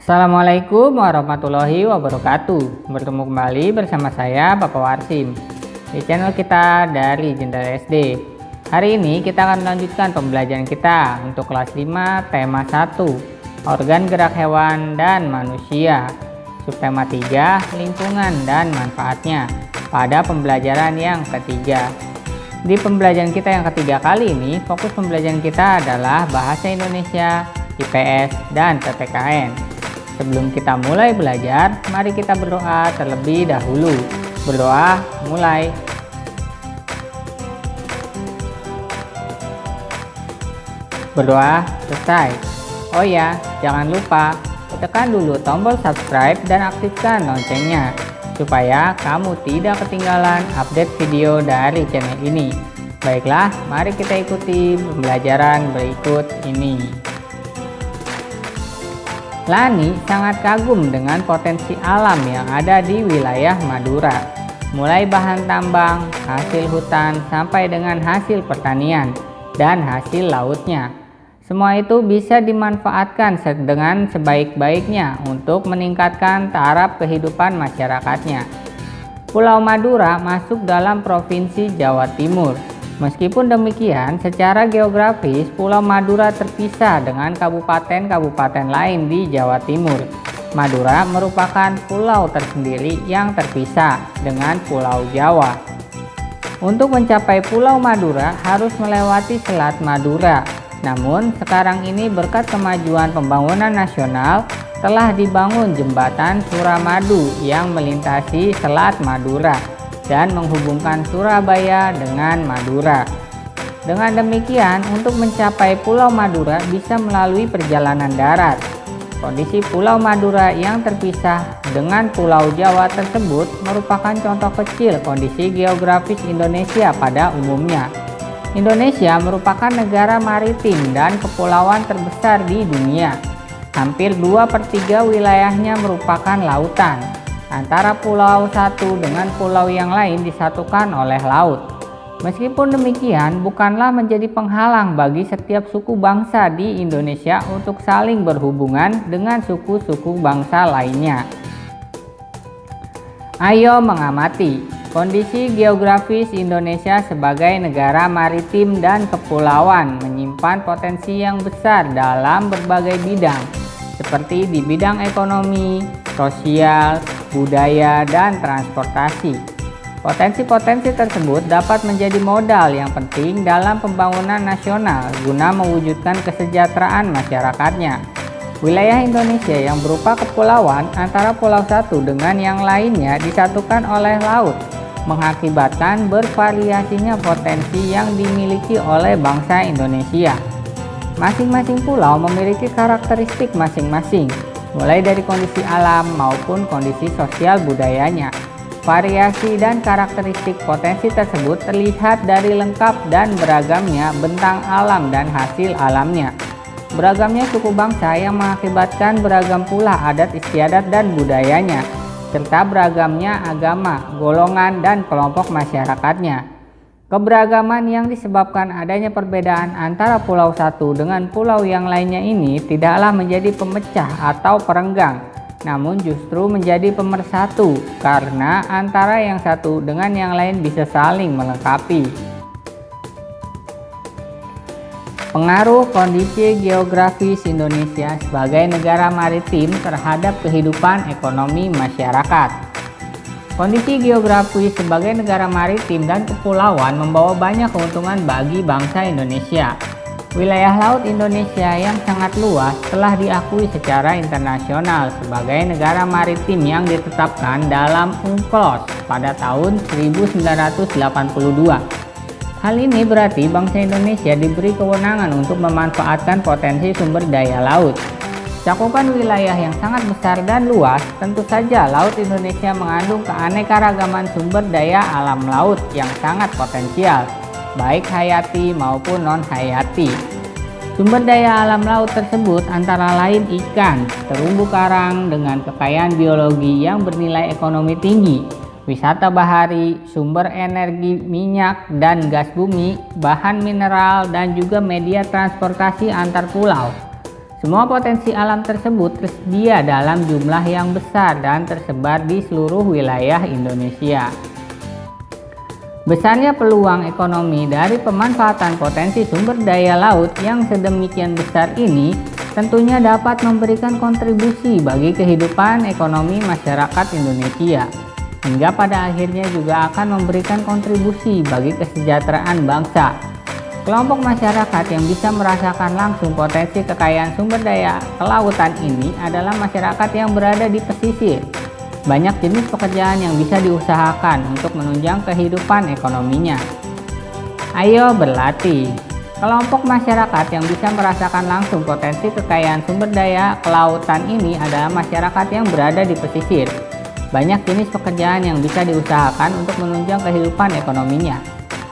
Assalamualaikum warahmatullahi wabarakatuh. Bertemu kembali bersama saya Bapak Warsim di channel kita dari Jendela SD. Hari ini kita akan melanjutkan pembelajaran kita untuk kelas 5 tema 1 organ gerak hewan dan manusia, subtema 3 lingkungan dan manfaatnya pada pembelajaran yang ketiga. Di pembelajaran kita yang ketiga kali ini, fokus pembelajaran kita adalah bahasa Indonesia, IPS, dan PPKN. Sebelum kita mulai belajar, mari kita berdoa terlebih dahulu. Berdoa, mulai. Berdoa, selesai. Oh ya, jangan lupa tekan dulu tombol subscribe dan aktifkan loncengnya supaya kamu tidak ketinggalan update video dari channel ini. Baiklah, mari kita ikuti pembelajaran berikut ini. Lani sangat kagum dengan potensi alam yang ada di wilayah Madura, mulai bahan tambang, hasil hutan, sampai dengan hasil pertanian dan hasil lautnya. Semua itu bisa dimanfaatkan dengan sebaik-baiknya untuk meningkatkan taraf kehidupan masyarakatnya. Pulau Madura masuk dalam Provinsi Jawa Timur. Meskipun demikian, secara geografis Pulau Madura terpisah dengan kabupaten-kabupaten lain di Jawa Timur. Madura merupakan pulau tersendiri yang terpisah dengan Pulau Jawa. Untuk mencapai Pulau Madura harus melewati Selat Madura. Namun sekarang ini berkat kemajuan pembangunan nasional telah dibangun jembatan Suramadu yang melintasi Selat Madura dan menghubungkan Surabaya dengan Madura. Dengan demikian, untuk mencapai Pulau Madura bisa melalui perjalanan darat. Kondisi Pulau Madura yang terpisah dengan Pulau Jawa tersebut merupakan contoh kecil kondisi geografis Indonesia pada umumnya. Indonesia merupakan negara maritim dan kepulauan terbesar di dunia. Hampir 2/3 wilayahnya merupakan lautan. Antara pulau satu dengan pulau yang lain disatukan oleh laut. Meskipun demikian, bukanlah menjadi penghalang bagi setiap suku bangsa di Indonesia untuk saling berhubungan dengan suku-suku bangsa lainnya. Ayo mengamati kondisi geografis Indonesia sebagai negara maritim dan kepulauan menyimpan potensi yang besar dalam berbagai bidang, seperti di bidang ekonomi, sosial, budaya, dan transportasi. Potensi-potensi tersebut dapat menjadi modal yang penting dalam pembangunan nasional guna mewujudkan kesejahteraan masyarakatnya. Wilayah Indonesia yang berupa kepulauan antara pulau satu dengan yang lainnya disatukan oleh laut, mengakibatkan bervariasinya potensi yang dimiliki oleh bangsa Indonesia. Masing-masing pulau memiliki karakteristik masing-masing, mulai dari kondisi alam maupun kondisi sosial budayanya. Variasi dan karakteristik potensi tersebut terlihat dari lengkap dan beragamnya bentang alam dan hasil alamnya. Beragamnya suku bangsa yang mengakibatkan beragam pula adat istiadat dan budayanya, serta beragamnya agama, golongan, dan kelompok masyarakatnya. Keberagaman yang disebabkan adanya perbedaan antara pulau satu dengan pulau yang lainnya ini tidaklah menjadi pemecah atau perenggang, namun justru menjadi pemersatu karena antara yang satu dengan yang lain bisa saling melengkapi. Pengaruh kondisi geografis Indonesia sebagai negara maritim terhadap kehidupan ekonomi masyarakat. Kondisi geografis sebagai negara maritim dan kepulauan membawa banyak keuntungan bagi bangsa Indonesia. Wilayah laut Indonesia yang sangat luas telah diakui secara internasional sebagai negara maritim yang ditetapkan dalam UNCLOS pada tahun 1982. Hal ini berarti bangsa Indonesia diberi kewenangan untuk memanfaatkan potensi sumber daya laut. Cakupan wilayah yang sangat besar dan luas, tentu saja laut Indonesia mengandung keanekaragaman sumber daya alam laut yang sangat potensial, baik hayati maupun non-hayati. Sumber daya alam laut tersebut antara lain ikan, terumbu karang dengan kekayaan biologi yang bernilai ekonomi tinggi, wisata bahari, sumber energi minyak dan gas bumi, bahan mineral, dan juga media transportasi antar pulau. Semua potensi alam tersebut tersedia dalam jumlah yang besar dan tersebar di seluruh wilayah Indonesia. Besarnya peluang ekonomi dari pemanfaatan potensi sumber daya laut yang sedemikian besar ini tentunya dapat memberikan kontribusi bagi kehidupan ekonomi masyarakat Indonesia, hingga pada akhirnya juga akan memberikan kontribusi bagi kesejahteraan bangsa. Kelompok masyarakat yang bisa merasakan langsung potensi kekayaan sumber daya kelautan ini adalah masyarakat yang berada di pesisir. Banyak jenis pekerjaan yang bisa diusahakan untuk menunjang kehidupan ekonominya. Ayo berlatih. Kelompok masyarakat yang bisa merasakan langsung potensi kekayaan sumber daya kelautan ini adalah masyarakat yang berada di pesisir. Banyak jenis pekerjaan yang bisa diusahakan untuk menunjang kehidupan ekonominya.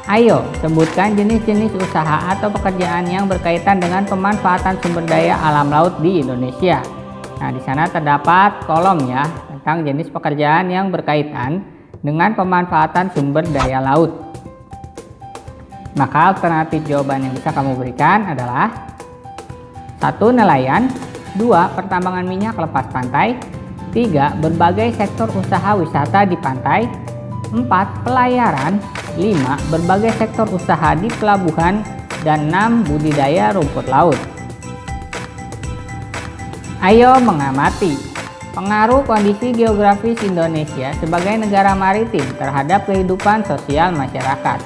Ayo, sebutkan jenis-jenis usaha atau pekerjaan yang berkaitan dengan pemanfaatan sumber daya alam laut di Indonesia. Nah, di sana terdapat kolom ya tentang jenis pekerjaan yang berkaitan dengan pemanfaatan sumber daya laut. Maka alternatif jawaban yang bisa kamu berikan adalah 1. Nelayan, 2. Pertambangan minyak lepas pantai, 3. Berbagai sektor usaha wisata di pantai, 4. Pelayaran, 5. Berbagai sektor usaha di pelabuhan, dan 6. Budidaya rumput laut. Ayo mengamati pengaruh kondisi geografis Indonesia sebagai negara maritim terhadap kehidupan sosial masyarakat.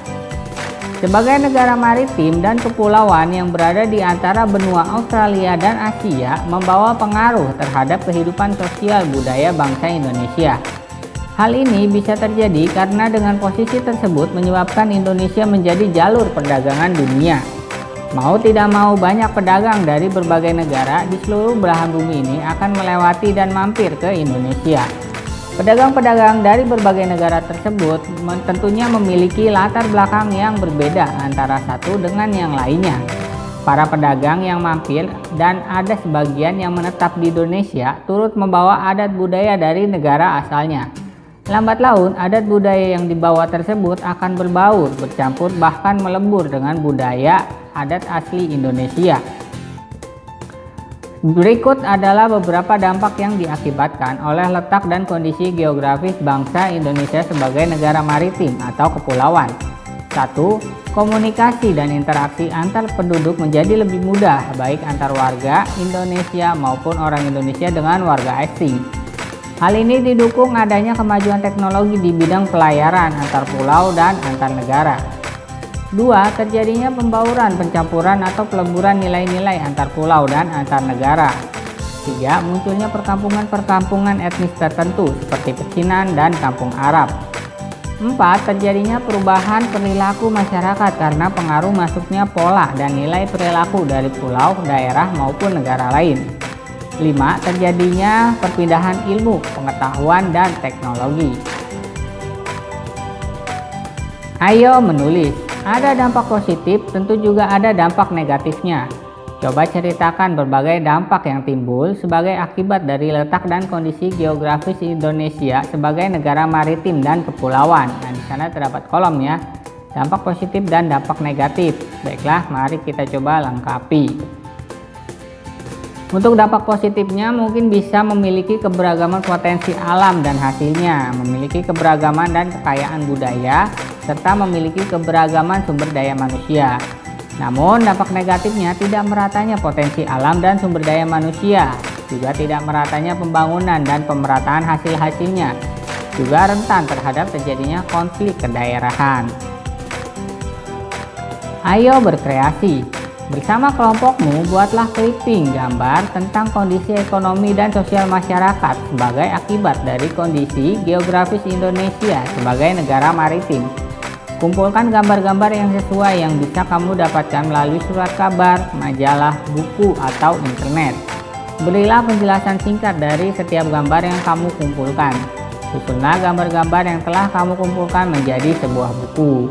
Sebagai negara maritim dan kepulauan yang berada di antara benua Australia dan Asia membawa pengaruh terhadap kehidupan sosial budaya bangsa Indonesia. Hal ini bisa terjadi karena dengan posisi tersebut menyebabkan Indonesia menjadi jalur perdagangan dunia. Mau tidak mau, banyak pedagang dari berbagai negara di seluruh belahan bumi ini akan melewati dan mampir ke Indonesia. Pedagang-pedagang dari berbagai negara tersebut tentunya memiliki latar belakang yang berbeda antara satu dengan yang lainnya. Para pedagang yang mampir dan ada sebagian yang menetap di Indonesia turut membawa adat budaya dari negara asalnya. Lambat laun, adat budaya yang dibawa tersebut akan berbaur, bercampur, bahkan melebur dengan budaya adat asli Indonesia. Berikut adalah beberapa dampak yang diakibatkan oleh letak dan kondisi geografis bangsa Indonesia sebagai negara maritim atau kepulauan. 1. Komunikasi dan interaksi antar penduduk menjadi lebih mudah, baik antar warga Indonesia maupun orang Indonesia dengan warga asing. Hal ini didukung adanya kemajuan teknologi di bidang pelayaran antar pulau dan antar negara. 2. Terjadinya pembauran, pencampuran atau peleburan nilai-nilai antar pulau dan antar negara. 3. Munculnya perkampungan-perkampungan etnis tertentu seperti pecinan dan kampung Arab. 4. Terjadinya perubahan perilaku masyarakat karena pengaruh masuknya pola dan nilai perilaku dari pulau, daerah maupun negara lain. 5. Terjadinya perpindahan ilmu, pengetahuan, dan teknologi. Ayo menulis. Ada dampak positif, tentu juga ada dampak negatifnya. Coba ceritakan berbagai dampak yang timbul sebagai akibat dari letak dan kondisi geografis Indonesia sebagai negara maritim dan kepulauan. Nah, di sana terdapat kolom ya, dampak positif dan dampak negatif. Baiklah, mari kita coba lengkapi. Untuk dampak positifnya mungkin bisa memiliki keberagaman potensi alam dan hasilnya, memiliki keberagaman dan kekayaan budaya, serta memiliki keberagaman sumber daya manusia. Namun dampak negatifnya tidak meratanya potensi alam dan sumber daya manusia, juga tidak meratanya pembangunan dan pemerataan hasil-hasilnya, juga rentan terhadap terjadinya konflik kedaerahan. Ayo berkreasi. Bersama kelompokmu, buatlah clipping gambar tentang kondisi ekonomi dan sosial masyarakat sebagai akibat dari kondisi geografis Indonesia sebagai negara maritim. Kumpulkan gambar-gambar yang sesuai yang bisa kamu dapatkan melalui surat kabar, majalah, buku, atau internet. Berilah penjelasan singkat dari setiap gambar yang kamu kumpulkan. Susunlah gambar-gambar yang telah kamu kumpulkan menjadi sebuah buku.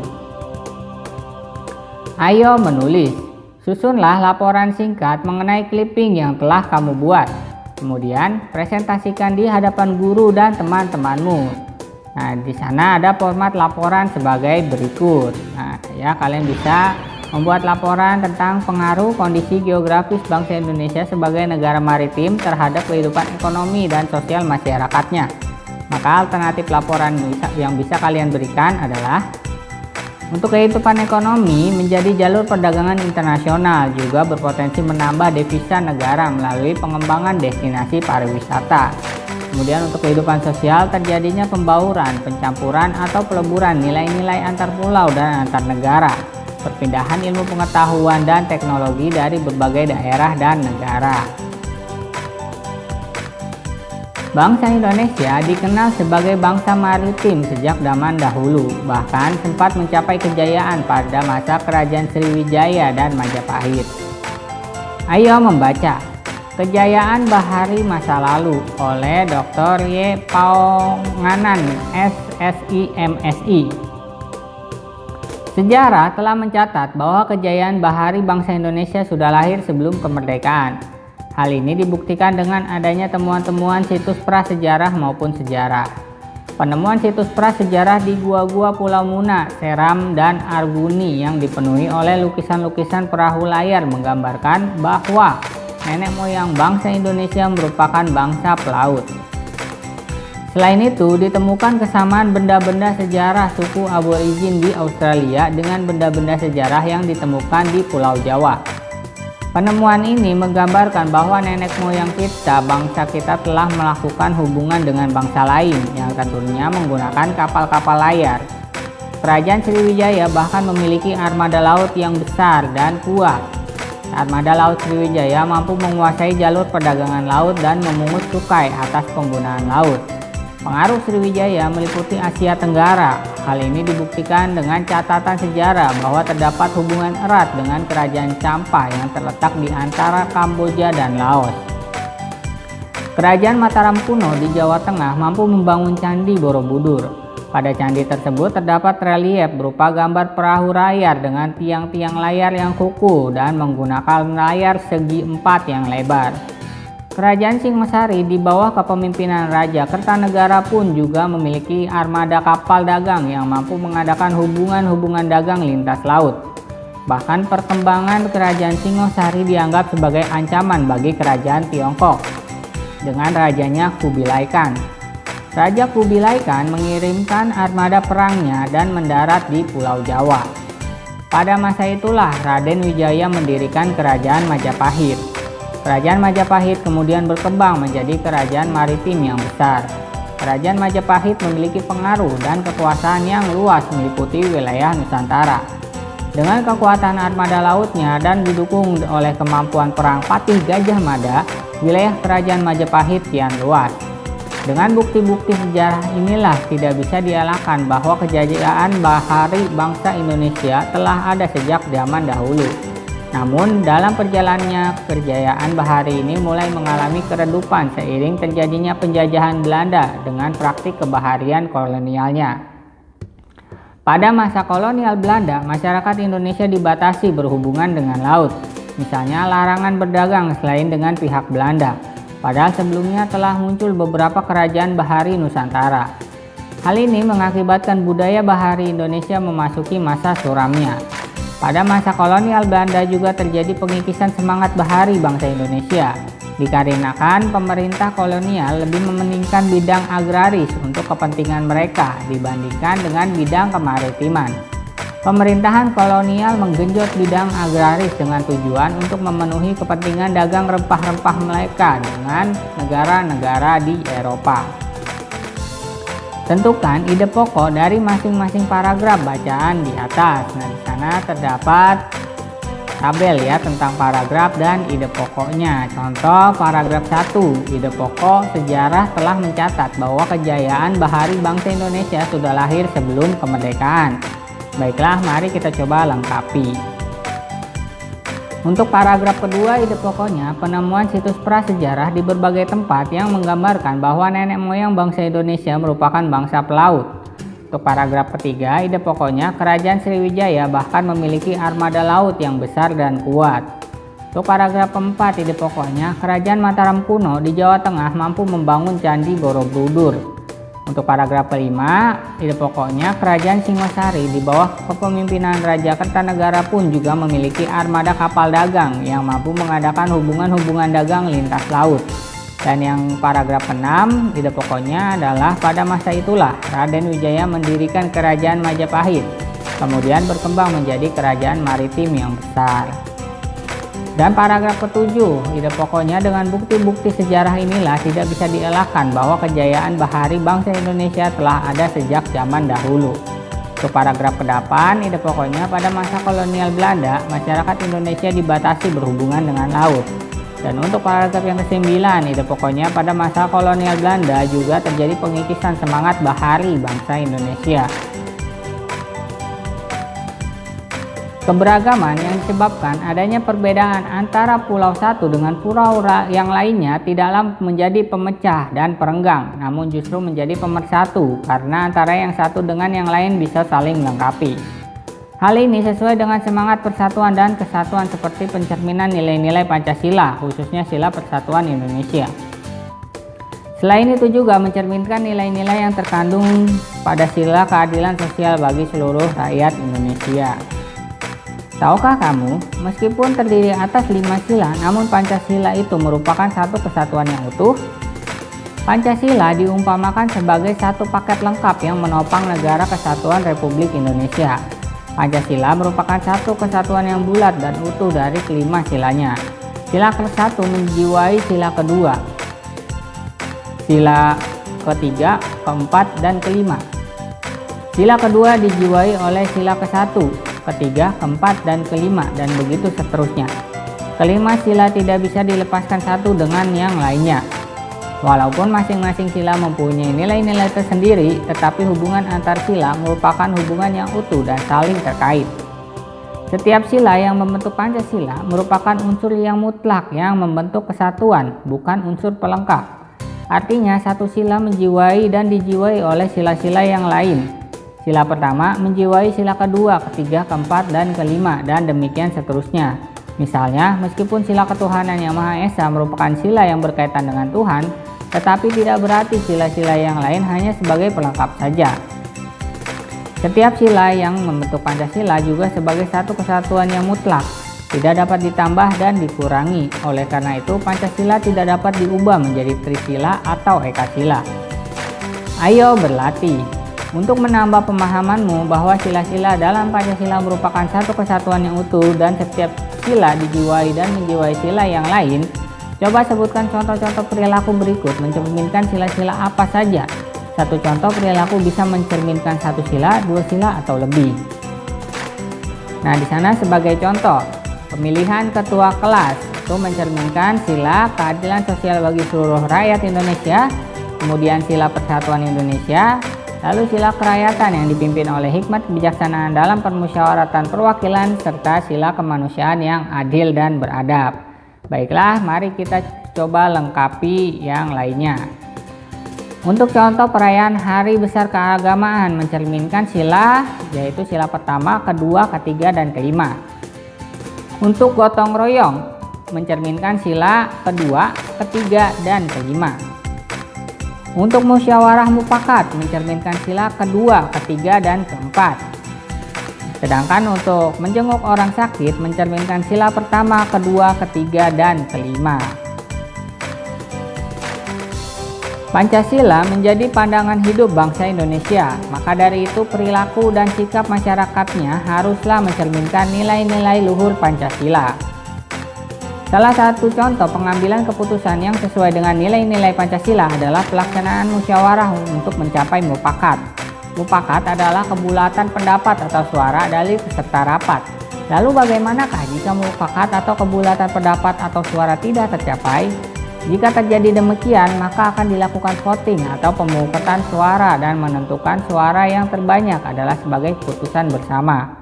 Ayo menulis. Susunlah laporan singkat mengenai clipping yang telah kamu buat. Kemudian presentasikan di hadapan guru dan teman-temanmu. Nah, di sana ada format laporan sebagai berikut. Nah, ya kalian bisa membuat laporan tentang pengaruh kondisi geografis bangsa Indonesia sebagai negara maritim terhadap kehidupan ekonomi dan sosial masyarakatnya. Maka alternatif laporan yang bisa kalian berikan adalah untuk kehidupan ekonomi menjadi jalur perdagangan internasional, juga berpotensi menambah devisa negara melalui pengembangan destinasi pariwisata. Kemudian untuk kehidupan sosial terjadinya pembauran, pencampuran atau peleburan nilai-nilai antar pulau dan antar negara, perpindahan ilmu pengetahuan dan teknologi dari berbagai daerah dan negara. Bangsa Indonesia dikenal sebagai bangsa maritim sejak zaman dahulu, bahkan sempat mencapai kejayaan pada masa Kerajaan Sriwijaya dan Majapahit. Ayo membaca Kejayaan Bahari Masa Lalu oleh Dr. Y. Paonganan, SSI, MSI. Sejarah telah mencatat bahwa kejayaan bahari bangsa Indonesia sudah lahir sebelum kemerdekaan. Hal ini dibuktikan dengan adanya temuan-temuan situs prasejarah maupun sejarah. Penemuan situs prasejarah di gua-gua Pulau Muna, Seram, dan Arguni yang dipenuhi oleh lukisan-lukisan perahu layar menggambarkan bahwa nenek moyang bangsa Indonesia merupakan bangsa pelaut. Selain itu, ditemukan kesamaan benda-benda sejarah suku aborigin di Australia dengan benda-benda sejarah yang ditemukan di Pulau Jawa. Penemuan ini menggambarkan bahwa nenek moyang kita, bangsa kita telah melakukan hubungan dengan bangsa lain yang tentunya menggunakan kapal-kapal layar. Kerajaan Sriwijaya bahkan memiliki armada laut yang besar dan kuat. Armada laut Sriwijaya mampu menguasai jalur perdagangan laut dan memungut cukai atas penggunaan laut. Pengaruh Sriwijaya meliputi Asia Tenggara. Hal ini dibuktikan dengan catatan sejarah bahwa terdapat hubungan erat dengan Kerajaan Champa yang terletak di antara Kamboja dan Laos. Kerajaan Mataram kuno di Jawa Tengah mampu membangun Candi Borobudur. Pada candi tersebut terdapat relief berupa gambar perahu layar dengan tiang-tiang layar yang kukuh dan menggunakan layar segi 4 yang lebar. Kerajaan Singosari di bawah kepemimpinan Raja Kertanegara pun juga memiliki armada kapal dagang yang mampu mengadakan hubungan-hubungan dagang lintas laut. Bahkan perkembangan Kerajaan Singosari dianggap sebagai ancaman bagi Kerajaan Tiongkok dengan rajanya Kubilai Khan. Raja Kubilai Khan mengirimkan armada perangnya dan mendarat di Pulau Jawa. Pada masa itulah Raden Wijaya mendirikan Kerajaan Majapahit. Kerajaan Majapahit kemudian berkembang menjadi kerajaan maritim yang besar. Kerajaan Majapahit memiliki pengaruh dan kekuasaan yang luas meliputi wilayah Nusantara. Dengan kekuatan armada lautnya dan didukung oleh kemampuan perang Patih Gajah Mada, wilayah Kerajaan Majapahit kian luas. Dengan bukti-bukti sejarah inilah tidak bisa dielakkan bahwa kejayaan bahari bangsa Indonesia telah ada sejak zaman dahulu. Namun dalam perjalanannya kejayaan bahari ini mulai mengalami keredupan seiring terjadinya penjajahan Belanda dengan praktik kebaharian kolonialnya. Pada masa kolonial Belanda, masyarakat Indonesia dibatasi berhubungan dengan laut, misalnya larangan berdagang selain dengan pihak Belanda. Padahal sebelumnya telah muncul beberapa kerajaan bahari Nusantara. Hal ini mengakibatkan budaya bahari Indonesia memasuki masa suramnya. Pada masa kolonial Belanda juga terjadi pengikisan semangat bahari bangsa Indonesia, dikarenakan pemerintah kolonial lebih mementingkan bidang agraris untuk kepentingan mereka dibandingkan dengan bidang kemaritiman. Pemerintahan kolonial menggenjot bidang agraris dengan tujuan untuk memenuhi kepentingan dagang rempah-rempah mereka dengan negara-negara di Eropa. Tentukan ide pokok dari masing-masing paragraf bacaan di atas. Nah, di sana terdapat tabel ya tentang paragraf dan ide pokoknya. Contoh paragraf 1, ide pokok sejarah telah mencatat bahwa kejayaan bahari bangsa Indonesia sudah lahir sebelum kemerdekaan. Baiklah, mari kita coba lengkapi. Untuk paragraf kedua, ide pokoknya penemuan situs prasejarah di berbagai tempat yang menggambarkan bahwa nenek moyang bangsa Indonesia merupakan bangsa pelaut. Untuk paragraf ketiga, ide pokoknya Kerajaan Sriwijaya bahkan memiliki armada laut yang besar dan kuat. Untuk paragraf keempat, ide pokoknya Kerajaan Mataram kuno di Jawa Tengah mampu membangun Candi Borobudur. Untuk paragraf kelima, ide pokoknya kerajaan Singosari di bawah kepemimpinan Raja Kertanegara pun juga memiliki armada kapal dagang yang mampu mengadakan hubungan-hubungan dagang lintas laut. Dan yang paragraf ke-6, ide pokoknya adalah pada masa itulah Raden Wijaya mendirikan kerajaan Majapahit, kemudian berkembang menjadi kerajaan maritim yang besar. Dan paragraf ke-7, ide pokoknya dengan bukti-bukti sejarah inilah tidak bisa dielakkan bahwa kejayaan bahari bangsa Indonesia telah ada sejak zaman dahulu. Untuk paragraf ke-8, ide pokoknya pada masa kolonial Belanda, masyarakat Indonesia dibatasi berhubungan dengan laut. Dan untuk paragraf yang ke-9, ide pokoknya pada masa kolonial Belanda juga terjadi pengikisan semangat bahari bangsa Indonesia. Keberagaman yang disebabkan adanya perbedaan antara pulau satu dengan pulau yang lainnya tidaklah menjadi pemecah dan perenggang, namun justru menjadi pemersatu karena antara yang satu dengan yang lain bisa saling melengkapi. Hal ini sesuai dengan semangat persatuan dan kesatuan seperti pencerminan nilai-nilai Pancasila, khususnya Sila Persatuan Indonesia. Selain itu juga mencerminkan nilai-nilai yang terkandung pada Sila keadilan sosial bagi seluruh rakyat Indonesia. Tahukah kamu, meskipun terdiri atas 5 sila, namun Pancasila itu merupakan satu kesatuan yang utuh? Pancasila diumpamakan sebagai satu paket lengkap yang menopang negara kesatuan Republik Indonesia. Pancasila merupakan satu kesatuan yang bulat dan utuh dari kelima silanya. Sila ke-1 menjiwai sila kedua, sila ketiga, keempat, dan kelima. Sila kedua dijiwai oleh sila ke-1, ketiga, keempat, dan kelima, dan begitu seterusnya. Kelima sila tidak bisa dilepaskan satu dengan yang lainnya. Walaupun masing-masing sila mempunyai nilai-nilai tersendiri, tetapi hubungan antar sila merupakan hubungan yang utuh dan saling terkait. Setiap sila yang membentuk Pancasila merupakan unsur yang mutlak yang membentuk kesatuan, bukan unsur pelengkap. Artinya satu sila menjiwai dan dijiwai oleh sila-sila yang lain. Sila pertama menjiwai sila kedua, ketiga, keempat, dan kelima, dan demikian seterusnya. Misalnya, meskipun sila ketuhanan yang Maha Esa merupakan sila yang berkaitan dengan Tuhan, tetapi tidak berarti sila-sila yang lain hanya sebagai pelengkap saja. Setiap sila yang membentuk Pancasila juga sebagai satu kesatuan yang mutlak, tidak dapat ditambah dan dikurangi. Oleh karena itu, Pancasila tidak dapat diubah menjadi trisila atau ekasila. Ayo berlatih untuk menambah pemahamanmu bahwa sila-sila dalam Pancasila merupakan satu kesatuan yang utuh dan setiap sila dijiwai dan menjiwai sila yang lain. Coba sebutkan contoh-contoh perilaku berikut mencerminkan sila-sila apa saja. Satu contoh perilaku bisa mencerminkan satu sila, dua sila, atau lebih. Nah, di sana sebagai contoh, pemilihan ketua kelas itu mencerminkan sila keadilan sosial bagi seluruh rakyat Indonesia, kemudian sila persatuan Indonesia, lalu sila kerakyatan yang dipimpin oleh hikmat kebijaksanaan dalam permusyawaratan perwakilan, serta sila kemanusiaan yang adil dan beradab. Baiklah, mari kita coba lengkapi yang lainnya. Untuk contoh perayaan Hari Besar Keagamaan mencerminkan sila, yaitu sila pertama, kedua, ketiga, dan kelima. Untuk gotong royong mencerminkan sila kedua, ketiga, dan kelima. Untuk musyawarah mufakat mencerminkan sila kedua, ketiga, dan keempat. Sedangkan untuk menjenguk orang sakit mencerminkan sila pertama, kedua, ketiga, dan kelima. Pancasila menjadi pandangan hidup bangsa Indonesia, maka dari itu perilaku dan sikap masyarakatnya haruslah mencerminkan nilai-nilai luhur Pancasila. Salah satu contoh pengambilan keputusan yang sesuai dengan nilai-nilai Pancasila adalah pelaksanaan musyawarah untuk mencapai mufakat. Mufakat adalah kebulatan pendapat atau suara dari peserta rapat. Lalu bagaimanakah jika mufakat atau kebulatan pendapat atau suara tidak tercapai? Jika terjadi demikian, maka akan dilakukan voting atau pemungutan suara dan menentukan suara yang terbanyak adalah sebagai keputusan bersama.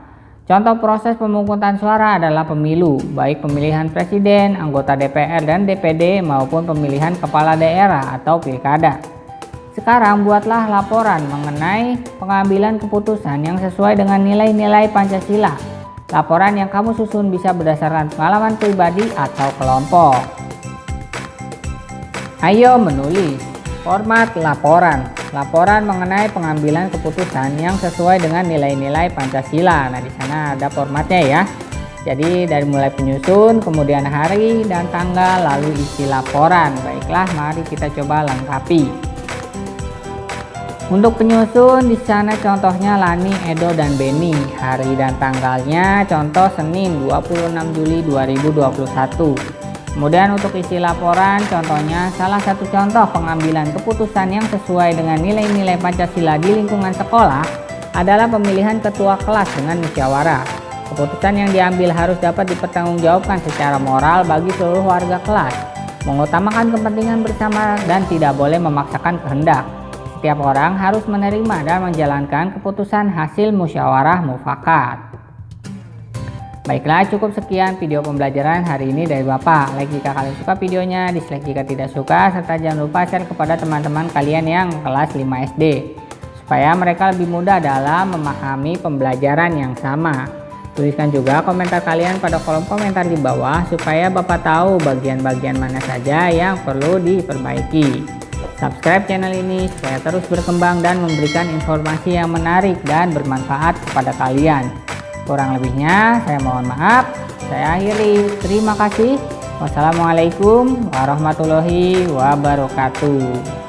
Contoh proses pemungutan suara adalah pemilu, baik pemilihan presiden, anggota DPR dan DPD maupun pemilihan kepala daerah atau pilkada. Sekarang buatlah laporan mengenai pengambilan keputusan yang sesuai dengan nilai-nilai Pancasila. Laporan yang kamu susun bisa berdasarkan pengalaman pribadi atau kelompok. Ayo menulis. Format laporan. laporan mengenai pengambilan keputusan yang sesuai dengan nilai-nilai Pancasila. Nah, di sana ada formatnya ya. Jadi dari mulai penyusun, kemudian hari dan tanggal, lalu isi laporan. Baiklah, mari kita coba lengkapi. Untuk penyusun di sana contohnya Lani, Edo, dan Beni. Hari dan tanggalnya contoh Senin 26 Juli 2021. Kemudian untuk isi laporan contohnya salah satu contoh pengambilan keputusan yang sesuai dengan nilai-nilai Pancasila di lingkungan sekolah adalah pemilihan ketua kelas dengan musyawarah. Keputusan yang diambil harus dapat dipertanggungjawabkan secara moral bagi seluruh warga kelas, mengutamakan kepentingan bersama dan tidak boleh memaksakan kehendak. Setiap orang harus menerima dan menjalankan keputusan hasil musyawarah mufakat. Baiklah, cukup sekian video pembelajaran hari ini dari Bapak. Like jika kalian suka videonya, dislike jika tidak suka, serta jangan lupa share kepada teman-teman kalian yang kelas 5 SD, supaya mereka lebih mudah dalam memahami pembelajaran yang sama. Tuliskan juga komentar kalian pada kolom komentar di bawah supaya Bapak tahu bagian-bagian mana saja yang perlu diperbaiki. Subscribe channel ini supaya terus berkembang dan memberikan informasi yang menarik dan bermanfaat kepada kalian. Kurang lebihnya saya mohon maaf. Saya akhiri. Terima kasih. Wassalamualaikum warahmatullahi wabarakatuh.